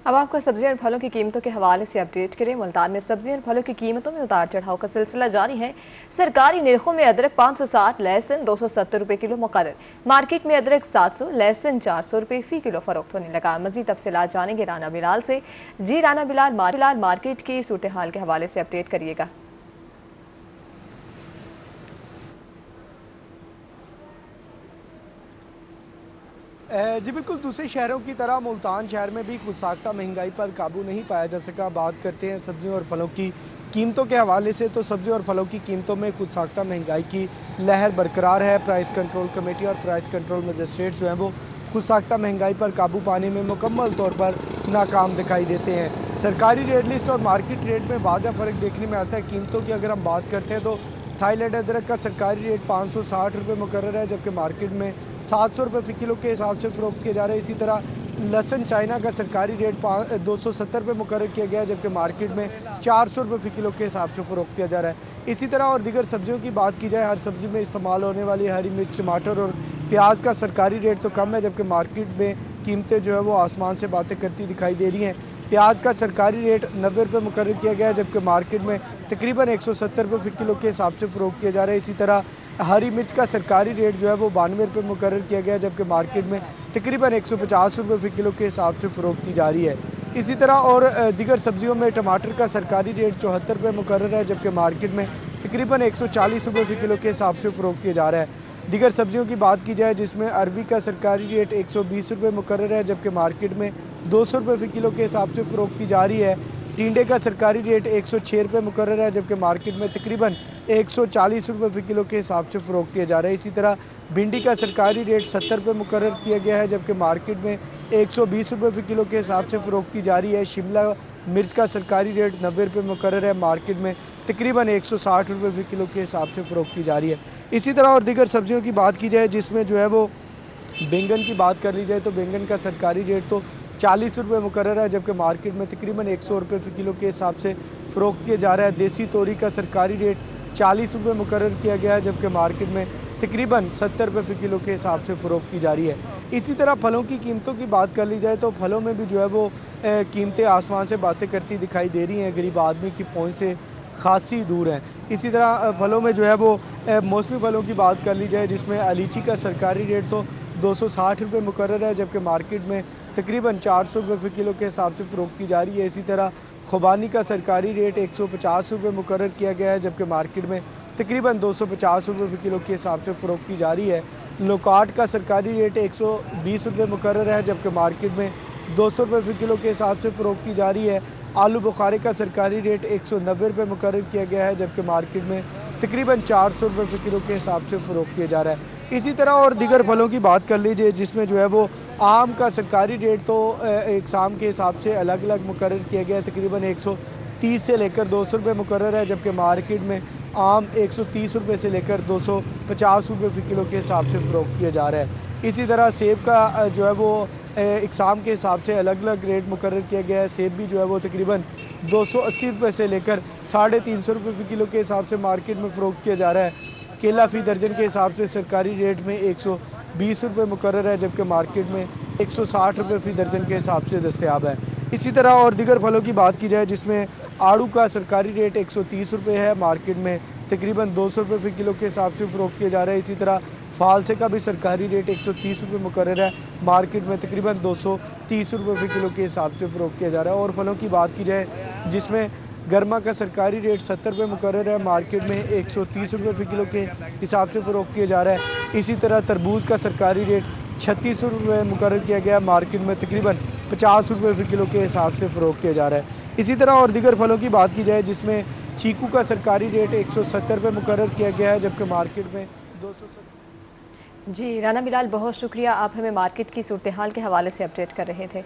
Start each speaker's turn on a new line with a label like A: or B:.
A: अब आपको सब्जियों और फलों की कीमतों के हवाले से अपडेट करें। मुल्तान में सब्जियों और फलों की कीमतों में उतार चढ़ाव का सिलसिला जारी है। सरकारी निरखों में अदरक 560, लहसुन 270 रुपए किलो मुकर्रर। मार्केट में अदरक 700, लहसुन 400 रुपए फी किलो फरोख्त होने लगा। मजीद तफसीलात जानेंगे राना बिलाल से। जी राना बिलाल, मार्केट की सूरत हाल के हवाले से अपडेट करिएगा।
B: जी बिल्कुल, दूसरे शहरों की तरह मुल्तान शहर में भी गुस्साख्ता महंगाई पर काबू नहीं पाया जा सका। बात करते हैं सब्जियों और फलों की कीमतों के हवाले से, तो सब्जियों और फलों की कीमतों में गुस्साख्ता महंगाई की लहर बरकरार है। प्राइस कंट्रोल कमेटी और प्राइस कंट्रोल मजिस्ट्रेट जो हैं वो गुस्साख्ता महंगाई पर काबू पाने में मुकम्मल तौर पर नाकाम दिखाई देते हैं। सरकारी रेट लिस्ट और मार्केट रेट में वाज़ा फ़र्क देखने में आता है। कीमतों की अगर हम बात करते हैं तो थाईलैंड अदरक का सरकारी रेट 560 रुपये मुकर्रर है, जबकि मार्केट में 700 रुपये फी किलो के हिसाब से फ़रोख्त किया जा रहा है। इसी तरह लहसुन चाइना का सरकारी रेट 270 रुपये मुकर्रर किया गया है, जबकि मार्केट में 400 रुपये फी किलो के हिसाब से फ़रोख्त किया जा रहा है। इसी तरह और दीगर सब्जियों की बात की जाए, हर सब्जी में इस्तेमाल होने वाली हरी मिर्च, टमाटर और प्याज का सरकारी रेट तो कम है, जबकि मार्केट में कीमतें जो है वो आसमान से बातें करती दिखाई दे रही हैं। प्याज का सरकारी रेट 90 रुपये मुकर्रर किया गया है, जबकि मार्केट में तकरीबन 170 रुपये फी किलो के हिसाब से फ़रोख्त किया जा रहा है। इसी तरह हरी मिर्च का सरकारी रेट जो है वो 92 रुपये मुकर्रर किया गया है, जबकि मार्केट में तकरीबन 150 रुपये फी किलो के हिसाब से फ़रोख्त की जा रही है। इसी तरह और दीगर सब्जियों में टमाटर का सरकारी रेट 74 रुपये मुकर्रर है, जबकि मार्केट में तकरीबन 140 रुपये फी किलो के हिसाब से फ़रोख्त किया जा रहा है। दीगर सब्जियों की बात की जाए, जिसमें अरबी का सरकारी रेट 120 रुपये मुकर्रर है, जबकि मार्केट में 200 रुपये फी किलो के हिसाब से फ़रोख्त की जा रही है। टिंडे का सरकारी रेट 106 रुपये मुकर्रर है, जबकि मार्केट में तकरीबन 140 रुपये फी किलो के हिसाब से फ़रोख्त किया जा रहा है। इसी तरह भिंडी का सरकारी रेट 70 रुपये मुकर्रर किया गया है, जबकि मार्केट में 120 रुपये फी किलो के हिसाब से फ़रोख्त की जा रही है। शिमला मिर्च का सरकारी रेट 90 रुपये मुकर्रर है, मार्केट में तकरीबन 160 रुपये फी किलो के हिसाब से फ़रोख्त की जा रही है। इसी तरह और दीगर सब्जियों की बात की जाए, जिसमें जो है वो बैंगन की बात कर ली जाए, तो बैंगन का सरकारी रेट तो 40 रुपये मुकर्रर है, जबकि मार्केट में तकरीबन 100 रुपये फी किलो के हिसाब से फ़रोख्त किया जा रहा है। देसी तोरी का सरकारी रेट 40 रुपये मुकर्रर किया गया है, जबकि मार्केट में तकरीबन 70 रुपये फी किलो के हिसाब से फ़रोख्त की जा रही है। इसी तरह फलों की कीमतों की बात कर ली जाए, तो फलों में भी जो है वो कीमतें आसमान से बातें करती दिखाई दे रही हैं, गरीब आदमी की पहुँच से खासी दूर हैं। इसी तरह फलों में जो है वो मौसमी फलों की बात कर ली जाए, जिसमें लीची का सरकारी रेट तो 260 रुपये मुकर्रर है, जबकि मार्केट में तकरीबन 400 रुपये फी किलो के हिसाब से फ़रोख्त की जा रही है। इसी तरह खुबानी का सरकारी रेट 150 रुपये मुकर्रर किया गया है, जबकि मार्केट में तकरीबन 250 रुपये फी किलो के हिसाब से फ़रोख्त की जा रही है। लोकाट का सरकारी रेट 120 रुपये मुकर्रर है, जबकि मार्केट में 200 रुपये फी किलो के हिसाब से फ़रोख्त की जा रही है। आलू बुखारे का सरकारी रेट 190 रुपये मुकर्रर किया गया है, जबकि मार्केट में तकरीबन 400 रुपये फी किलो के हिसाब से फ़रोख्त किया जा रहा है। इसी तरह और दीगर फलों की बात कर लीजिए, जिसमें जो है वो आम का सरकारी रेट तो एक शाम के हिसाब से अलग अलग मुकर्रर किया गया है, तकरीबन 130 से लेकर 200 रुपये मुकर्रर है, जबकि मार्केट में आम 130 रुपये से लेकर 250 रुपये फी किलो के हिसाब से फ़रोख्त किया जा रहा है। इसी तरह सेब का जो है वो इकसाम के हिसाब से अलग अलग रेट मुकर्रर किया गया है। सेब भी जो है वो तकरीबन 280 रुपये से लेकर 350 रुपये फी किलो के हिसाब से मार्केट में फ़रोख्त किया जा रहा है। केला फ़ी दर्जन के हिसाब से सरकारी रेट में 120 रुपये मुकर्रर है, जबकि मार्केट में 160 रुपये फ़ी दर्जन के हिसाब से दस्तयाब है। इसी तरह और दीगर फलों की बात की जाए, जिसमें आड़ू का सरकारी रेट 130 रुपये है, मार्केट में तकरीबन 200 रुपये फी किलो के हिसाब से फ़रोख्त किया जा रहा है। इसी तरह फालसे का भी सरकारी रेट 130 रुपये मुकर्रर है, मार्केट में तकरीबन 230 रुपये फी किलो के हिसाब से फ़रोख्त किया जा रहा है। और फलों की बात की जाए, जिसमें गर्मा का सरकारी रेट 70 रुपये मुकर्रर है, मार्केट में 130 रुपये फी किलो के हिसाब से फ़रोख्त किया जा रहा है। इसी तरह तरबूज का सरकारी रेट 36 रुपये मुकर्रर किया गया, मार्केट में तकरीबन 50 रुपये फी किलो के हिसाब से फ़रोख्त किया जा रहा है। इसी तरह और दीगर फलों की बात की जाए, जिसमें चीकू का सरकारी रेट 170 रुपये मुकर्रर किया गया है, जबकि मार्केट में 270।
A: जी राना बिलाल, बहुत शुक्रिया, आप हमें मार्केट की सूरत हाल के हवाले से अपडेट कर रहे थे।